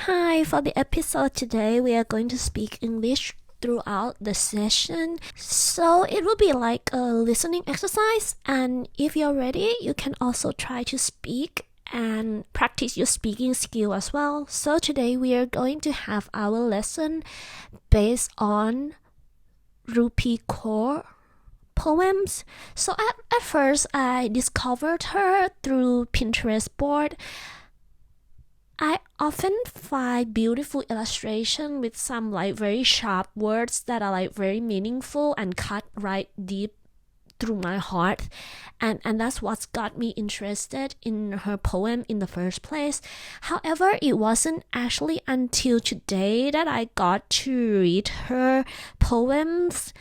Hi, for the episode today, we are going to speak English throughout the session. So it will be like a listening exercise, and if you're ready, you can also try to speak and practice your speaking skill as well. So today we are going to have our lesson based on Rupi Kaur poems. So at first I discovered her through Pinterest board. I often find beautiful illustration with some like very sharp words that are like very meaningful and cut right deep through my heart, and that's what's got me interested in her poem in the first place. However, it wasn't actually until today that I got to read her poems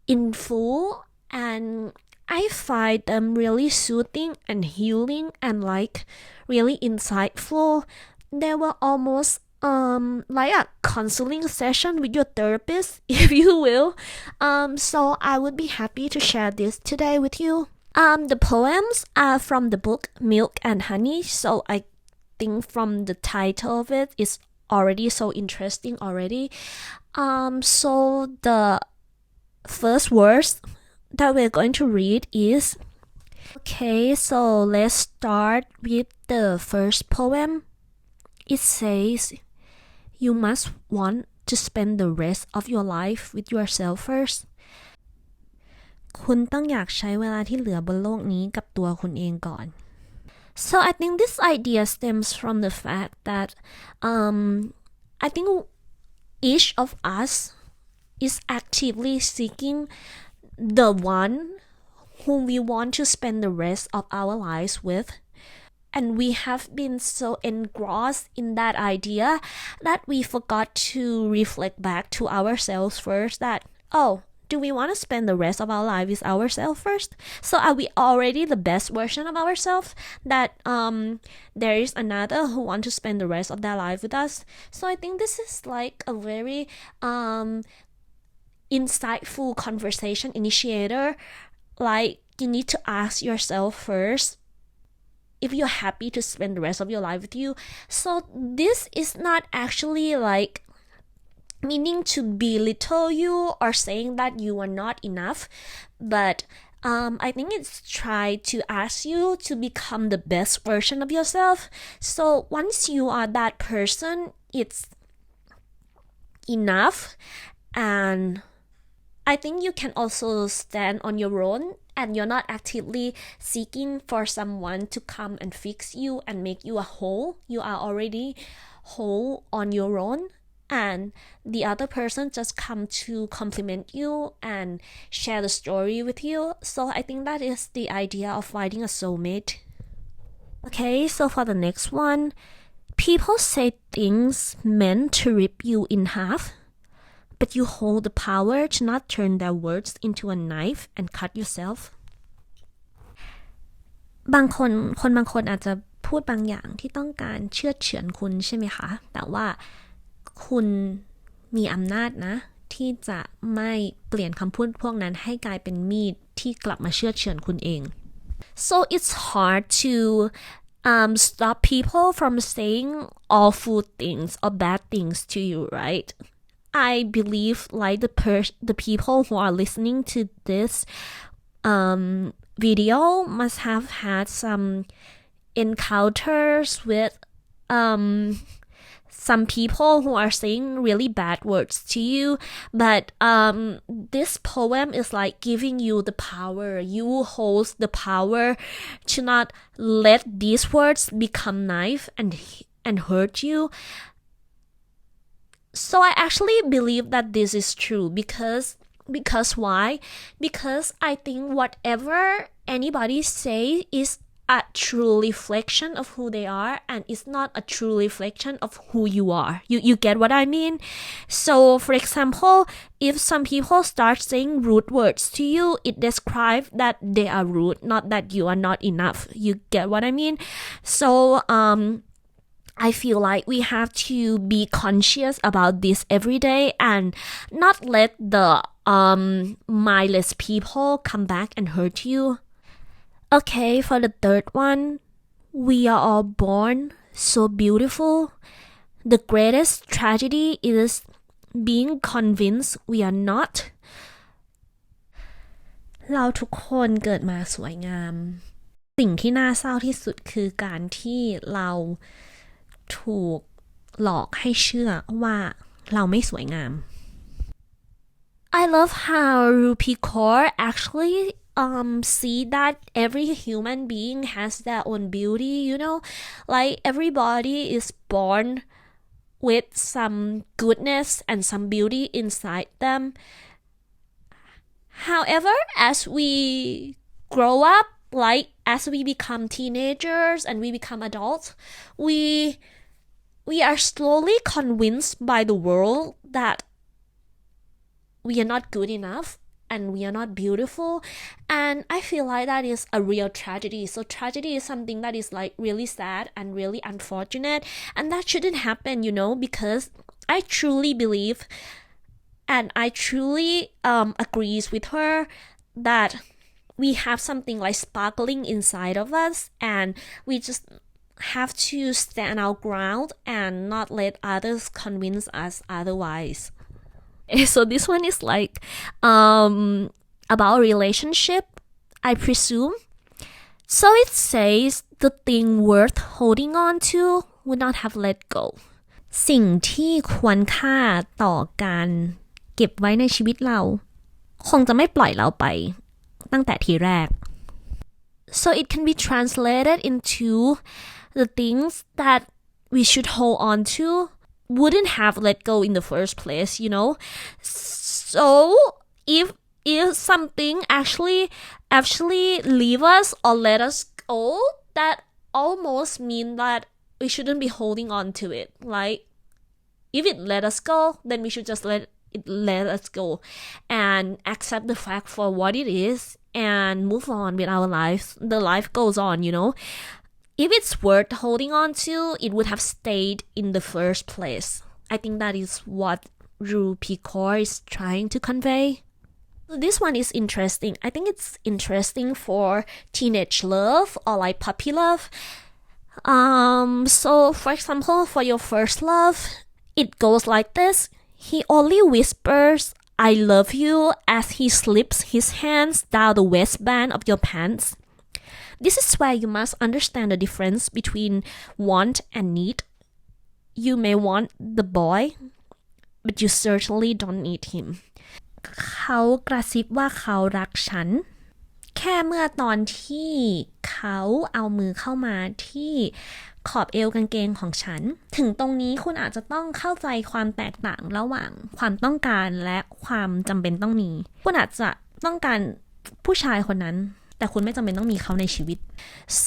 in full, and I find them really soothing and healing and like really insightful. They were almost like a counseling session with your therapist, if you will. So I would be happy to share this today with you. The poems are from the book Milk and Honey, so I think from the title of it is already so interesting already. So the first verse that we're going to read is, okay, so let's start with the first poem. It says, you must want to spend the rest of your life with yourself first. คุณต้องอยากใช้เวลาที่เหลือบนโลกนี้กับตัวคุณเองก่อน So I think this idea stems from the fact that I think each of us is actively seeking the one whom we want to spend the rest of our lives with, and we have been so engrossed in that idea that we forgot to reflect back to ourselves first that, do we want to spend the rest of our life with ourselves first? So are we already the best version of ourselves that there is another who want to spend the rest of their life with us? So I think this is like a very insightful conversation initiator. Like, you need to ask yourself first if you're happy to spend the rest of your life with you. So this is not actually like meaning to belittle you or saying that you are not enough, but I think it's try to ask you to become the best version of yourself. So once you are that person, it's enough, and I think you can also stand on your own, and you're not actively seeking for someone to come and fix you and make you a whole. You are already whole on your own, and the other person just come to compliment you and share the story with you. So I think that is the idea of finding a soulmate. Okay, so for the next one, people say things meant to rip you in half, but you hold the power to not turn their words into a knife and cut yourself. บางคนบางคนอาจจะพูดบางอย่างที่ต้องการเชือดเฉือนคุณใช่ไหมคะแต่ว่าคุณมีอำนาจนะที่จะไม่เปลี่ยนคำพูดพวกนั้นให้กลายเป็นมีดที่กลับมาเชือดเฉือนคุณเอง So it's hard to stop people from saying awful things or bad things to you, right? I believe like the people who are listening to this video must have had some encounters with some people who are saying really bad words to you, but this poem is like giving you the power. You hold the power to not let these words become knife and hurt you. So I actually believe that this is true because why? Because I think whatever anybody say is a true reflection of who they are, and it's not a true reflection of who you are. You get what I mean? So for example, if some people start saying rude words to you, it describes that they are rude, not that you are not enough. You get what I mean? So I feel like we have to be conscious about this every day and not let the mindless people come back and hurt you. Okay, for the third one, we are all born so beautiful. the greatest tragedy is being convinced we are not เราทุกคนเกิดมาสวยงามสิ่งที่น่าเศร้าที่สุดคือการที่เราถูกหลอกให้เชื่อว่าเราไม่สวยงาม I love how Rupi Kaur actually see that every human being has their own beauty, you know, like everybody is born with some goodness and some beauty inside them. However, as we grow up, like as we become teenagers and we become adults, we are slowly convinced by the world that we are not good enough and we are not beautiful, and I feel like that is a real tragedy. So tragedy is something that is like really sad and really unfortunate, and that shouldn't happen, you know, because I truly believe and I truly agrees with her that we have something like sparkling inside of us, and we just have to stand our ground and not let others convince us otherwise. So this one is like about relationship, I presume. So it says the thing worth holding on to would not have let go. สิ่งที่ควรค่าต่อการเก็บไว้ในชีวิตเราคงจะไม่ปล่อยเราไปตั้งแต่ทีแรก So it can be translated into the things that we should hold on to wouldn't have let go in the first place, you know. So if something actually leave us or let us go, that almost mean that we shouldn't be holding on to it. Like if it let us go, then we should just let us go and accept the fact for what it is and move on with our lives. The life goes on, you know. If it's worth holding on to, it would have stayed in the first place. I think that is what Rupi Kaur is trying to convey. This one is interesting. I think it's interesting for teenage love or like puppy love. So for example, for your first love, it goes like this. He only whispers, I love you, as he slips his hands down the waistband of your pants.This is where you must understand the difference between want and need. You may want the boy, but you certainly don't need him. เขากระซิบว่าเขารักฉันแค่เมื่อตอนที่เขาเอามือเข้ามาที่ขอบเอวกางเกงของฉันถึงตรงนี้คุณอาจจะต้องเข้าใจความแตกต่างระหว่างความต้องการและความจำเป็นต้องมีคุณอาจจะต้องการผู้ชายคนนั้นแต่คุณไม่จำเป็นต้องมีเขาในชีวิต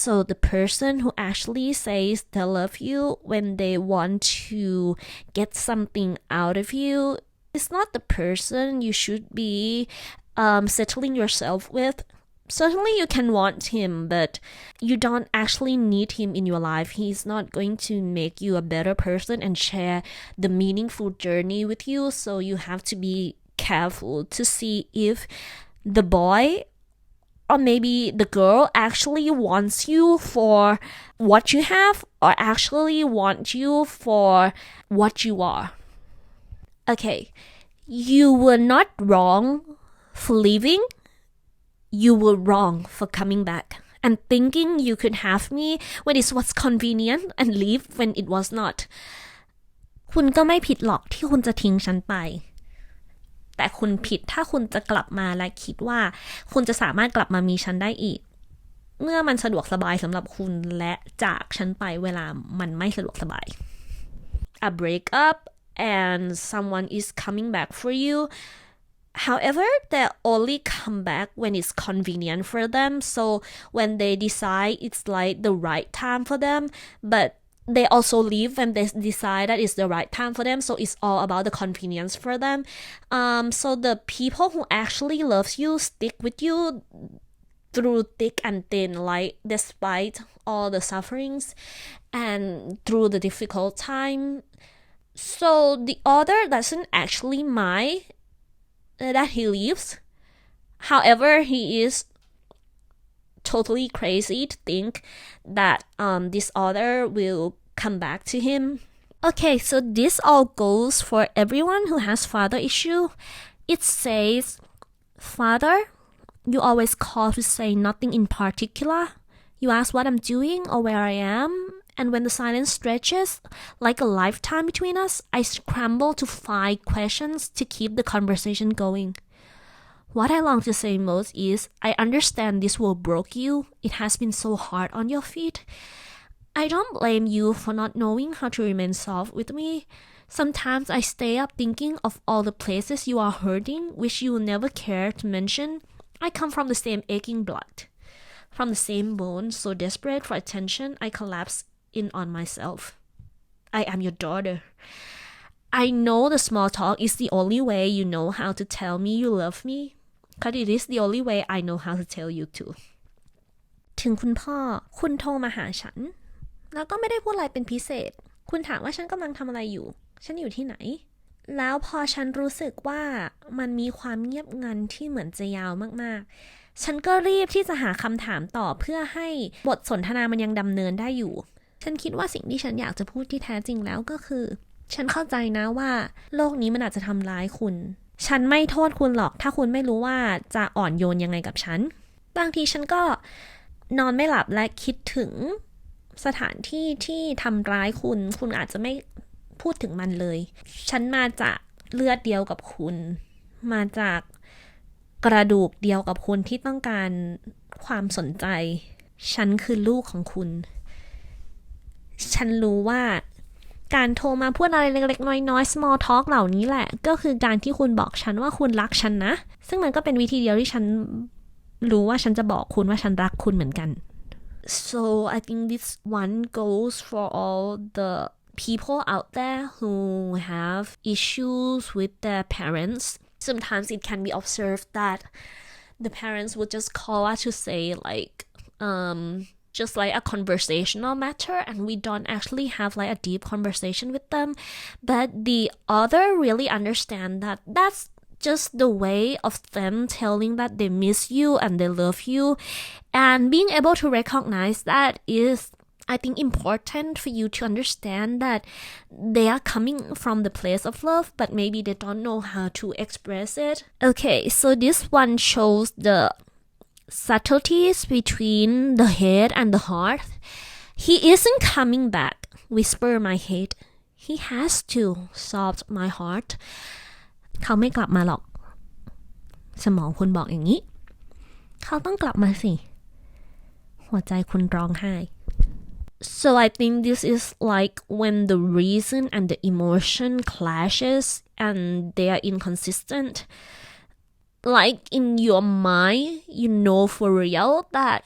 So the person who actually says they love you when they want to get something out of you is not the person you should be settling yourself with. Certainly you can want him, but you don't actually need him in your life. He's not going to make you a better person and share the meaningful journey with you. So you have to be careful to see if the boy or maybe the girl actually wants you for what you have or actually want you for what you are. Okay, you were not wrong for leaving. You were wrong for coming back and thinking you could have me when it was convenient and leave when it was not. คุณก็ไม่ผิดหรอกที่คุณจะทิ้งฉันไปแต่คุณผิดถ้าคุณจะกลับมาและคิดว่าคุณจะสามารถกลับมามีฉันได้อีกเมื่อมันสะดวกสบายสำหรับคุณและจากฉันไปเวลามันไม่สะดวกสบาย A breakup and someone is coming back for you. However, they only come back when it's convenient for them. So when they decide it's like the right time for them, but they also leave when they decide that it's the right time for them. So it's all about the convenience for them. So the people who actually loves you stick with you through thick and thin, like despite all the sufferings and through the difficult time. So the other doesn't actually mind that he leaves. However, he is totally crazy to think that this other will come back to him. Okay, so this all goes for everyone who has father issue. It says, Father, you always call to say nothing in particular. You ask what I'm doing or where I am, and when the silence stretches like a lifetime between us, I scramble to find questions to keep the conversation going. What I long to say most is, I understand this will broke you. It has been so hard on your feet. I don't blame you for not knowing how to remain soft with me. Sometimes I stay up thinking of all the places you are hurting, which you will never care to mention. I come from the same aching blood, from the same bone, so desperate for attention, I collapse in on myself. I am your daughter. I know the small talk is the only way you know how to tell me you love me, but it is the only way I know how to tell you too. ถึงคุณพ่อคุณโทรมาหาฉันแล้วก็ไม่ได้พูดอะไรเป็นพิเศษคุณถามว่าฉันกำลังทำอะไรอยู่ฉันอยู่ที่ไหนแล้วพอฉันรู้สึกว่ามันมีความเงียบงันที่เหมือนจะยาวมากๆฉันก็รีบที่จะหาคำถามต่อเพื่อให้บทสนทนามันยังดำเนินได้อยู่ฉันคิดว่าสิ่งที่ฉันอยากจะพูดที่แท้จริงแล้วก็คือฉันเข้าใจนะว่าโลกนี้มันอาจจะทำร้ายคุณฉันไม่โทษคุณหรอกถ้าคุณไม่รู้ว่าจะอ่อนโยนยังไงกับฉันบางทีฉันก็นอนไม่หลับและคิดถึงสถานที่ที่ทำร้ายคุณอาจจะไม่พูดถึงมันเลยฉันมาจากเลือดเดียวกับคุณมาจากกระดูกเดียวกับคุณที่ต้องการความสนใจฉันคือลูกของคุณฉันรู้ว่าการโทรมาพูดอะไรเล็กๆน้อยๆ small talk เหล่านี้แหละก็คือการที่คุณบอกฉันว่าคุณรักฉันนะซึ่งมันก็เป็นวิธีเดียวที่ฉันรู้ว่าฉันจะบอกคุณว่าฉันรักคุณเหมือนกัน So I think this one goes for all the people out there who have issues with their parents. Sometimes it can be observed that the parents would just call us to say like just like a conversational matter and we don't actually have like a deep conversation with them, but the other really understand that that's just the way of them telling that they miss you and they love you, and being able to recognize that is, I think, important for you to understand that they are coming from the place of love, but maybe they don't know how to express it. Okay, so this one shows the subtleties between the head and the heart. He isn't coming back, whisper my head. He has to, sobbed my heart. เขาไม่กลับมาหรอกสมองคุณบอกอย่างนี้เขาต้องกลับมาสิหัวใจคุณร้องไห้ So I think this is like when the reason and the emotion clashes and they are inconsistent. Like in your mind, you know for real that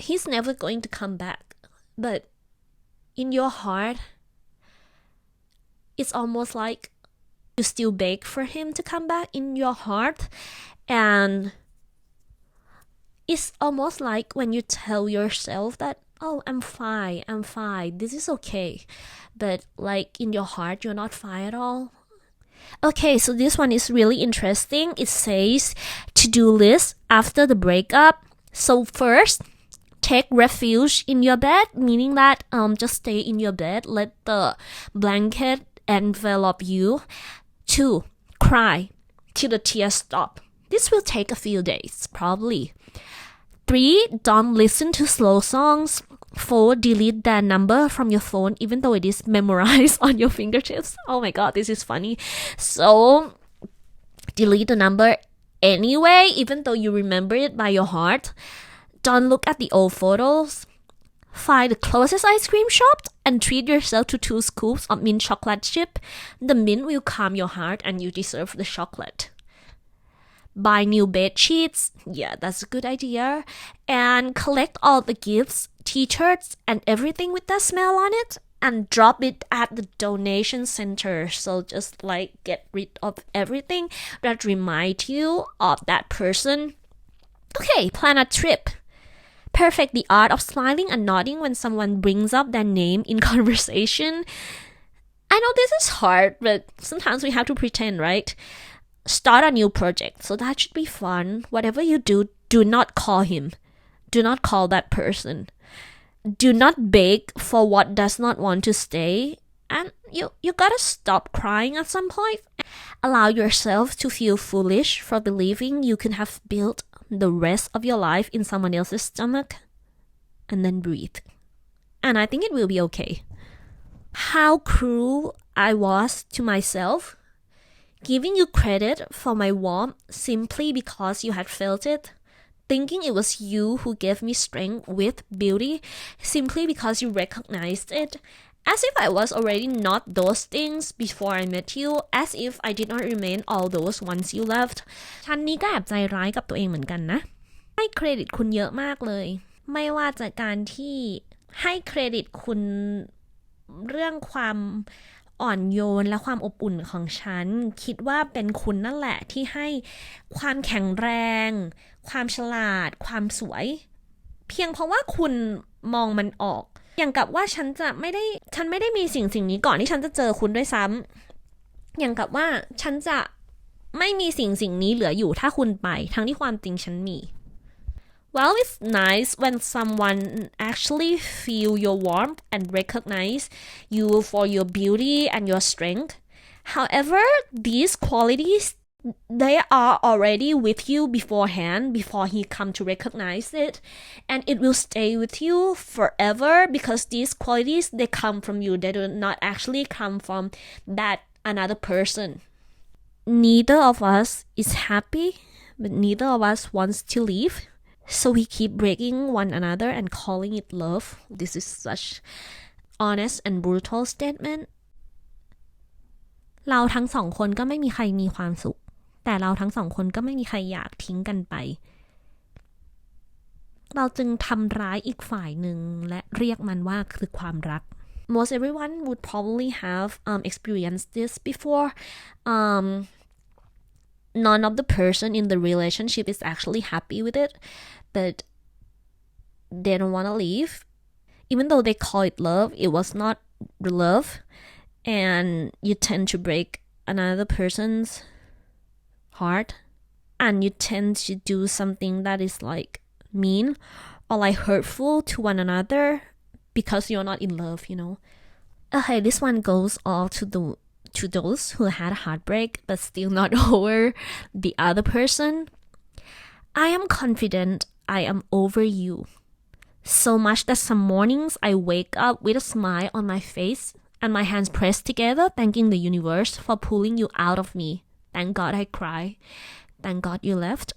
he's never going to come back. But in your heart, it's almost like you still beg for him to come back in your heart. And it's almost like when you tell yourself that, oh, I'm fine, this is okay. But like in your heart, you're not fine at all. Okay, so this one is really interesting. It says to-do list after the breakup. So first, take refuge in your bed, meaning that just stay in your bed, let the blanket envelop you. 2. Cry till the tears stop. This will take a few days, probably. 3. Don't listen to slow songs. 4. Delete that number from your phone even though it is memorized on your fingertips. Oh my god, this is funny. So, delete the number anyway, even though you remember it by your heart. Don't look at the old photos. Find the closest ice cream shop and treat yourself to 2 scoops of mint chocolate chip. The mint will calm your heart and you deserve the chocolate. Buy new bed sheets. Yeah, that's a good idea. And collect all the gifts, t-shirts, and everything with that smell on it and drop it at the donation center. So just like get rid of everything that reminds you of that person. Okay, plan a trip. Perfect the art of smiling and nodding when someone brings up their name in conversation. I know this is hard, but sometimes we have to pretend, right? Start a new project, so that should be fun. Whatever you do, do not call him. Do not call that person. Do not beg for what does not want to stay. and you gotta stop crying at some point. Allow yourself to feel foolish for believing you can have built the rest of your life in someone else's stomach, and then breathe. And I think it will be okay. How cruel I was to myself, giving you credit for my warmth simply because you had felt it, thinking it was you who gave me strength with beauty simply because you recognized it, as if I was already not those things before I met you, as if I did not remain all those once you left. ฉันนี้ก็แอบใจร้ายกับตัวเองเหมือนกันนะให้เครดิตคุณเยอะมากเลยไม่ว่าจากการที่ให้เครดิตคุณเรื่องความอ่อนโยนและความอบอุ่นของฉันคิดว่าเป็นคุณนั่นแหละที่ให้ความแข็งแรงความฉลาดความสวยเพียงเพราะว่าคุณมองมันออกอย่างกับว่าฉันไม่ได้มีสิ่งนี้ก่อนที่ฉันจะเจอคุณด้วยซ้ำอย่างกับว่าฉันจะไม่มีสิ่งนี้เหลืออยู่ถ้าคุณไปทั้งที่ความจริงฉันมีWell, it's nice when someone actually feel your warmth and recognize you for your beauty and your strength. However, these qualities, they are already with you beforehand before he come to recognize it, and it will stay with you forever because these qualities, they come from you. They do not actually come from that another person. Neither of us is happy, but neither of us wants to leave.So we keep breaking one another and calling it love. This is such honest and brutal statement. เราทั้งสองคนก็ไม่มีใครมีความสุขแต่เราทั้งสองคนก็ไม่มีใครอยากทิ้งกันไปเราจึงทำร้ายอีกฝ่ายหนึ่งและเรียกมันว่าคือความรัก Most everyone would probably have experienced this before. None of the person in the relationship is actually happy with it, but they don't want to leave. Even though they call it love, it was not love, and you tend to break another person's heart, and you tend to do something that is like mean or like hurtful to one another because you're not in love, you know. Okay, this one goes all to those who had a heartbreak but still not over the other person. I am confident I am over you. So much that some mornings I wake up with a smile on my face and my hands pressed together, thanking the universe for pulling you out of me. Thank God I cry. Thank God you left.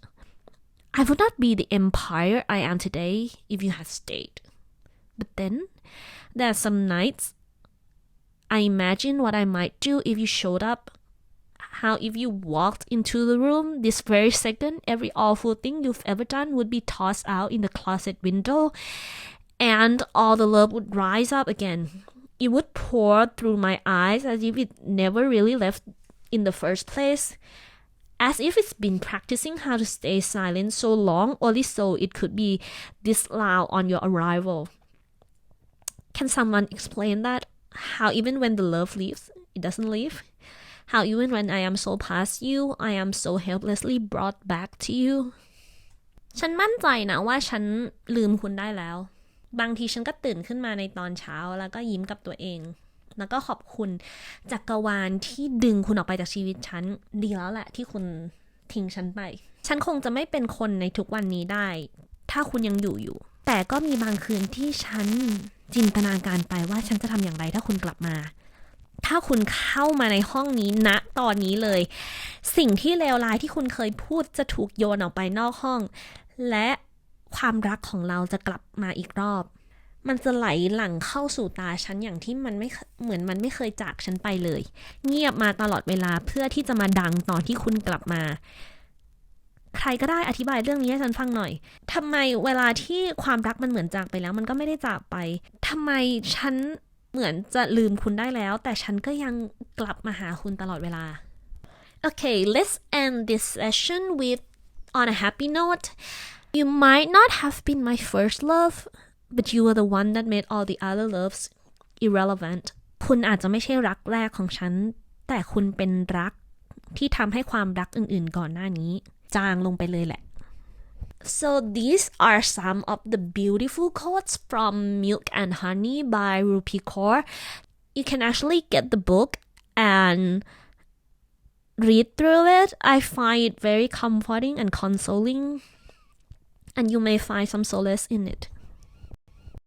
I would not be the empire I am today if you had stayed. But then, there are some nights I imagine what I might do if you showed up. How if you walked into the room this very second, every awful thing you've ever done would be tossed out in the closet window and all the love would rise up again. It would pour through my eyes as if it never really left in the first place. As if it's been practicing how to stay silent so long, only so it could be this loud on your arrival. Can someone explain that?How even when the love leaves, it doesn't leave? How even when I am so past you, I am so helplessly brought back to you? ฉันมั่นใจนะว่าฉันลืมคุณได้แล้วบางทีฉันก็ตื่นขึ้นมาในตอนเช้าแล้วก็ยิ้มกับตัวเองแล้วก็ขอบคุณจักรวาลที่ดึงคุณออกไปจากชีวิตฉันดีแล้วแหละที่คุณทิ้งฉันไปฉันคงจะไม่เป็นคนในทุกวันนี้ได้ถ้าคุณยังอยู่แต่ก็มีบางคืนที่ฉันจินตนาการไปว่าฉันจะทำอย่างไรถ้าคุณกลับมาถ้าคุณเข้ามาในห้องนี้ณตอนนี้เลยสิ่งที่เลวร้ายที่คุณเคยพูดจะถูกโยนออกไปนอกห้องและความรักของเราจะกลับมาอีกรอบมันจะไหลหลั่งเข้าสู่ตาฉันอย่างที่มันไม่เหมือนมันไม่เคยจากฉันไปเลยเงียบมาตลอดเวลาเพื่อที่จะมาดังตอนที่คุณกลับมาใครก็ได้อธิบายเรื่องนี้ให้ฉันฟังหน่อยทำไมเวลาที่ความรักมันเหมือนจากไปแล้วมันก็ไม่ได้จากไปทำไมฉันเหมือนจะลืมคุณได้แล้วแต่ฉันก็ยังกลับมาหาคุณตลอดเวลา Okay, let's end this session with on a happy note. You might not have been my first love, but you were the one that made all the other loves irrelevant. คุณอาจจะไม่ใช่รักแรกของฉันแต่คุณเป็นรักที่ทำให้ความรักอื่นๆก่อนหน้านี้จางลงไปเลยแหละ So these are some of the beautiful quotes from Milk and Honey by Rupi Kaur. you can actually get the book and read through it. I find it very comforting and consoling, and you may find some solace in it.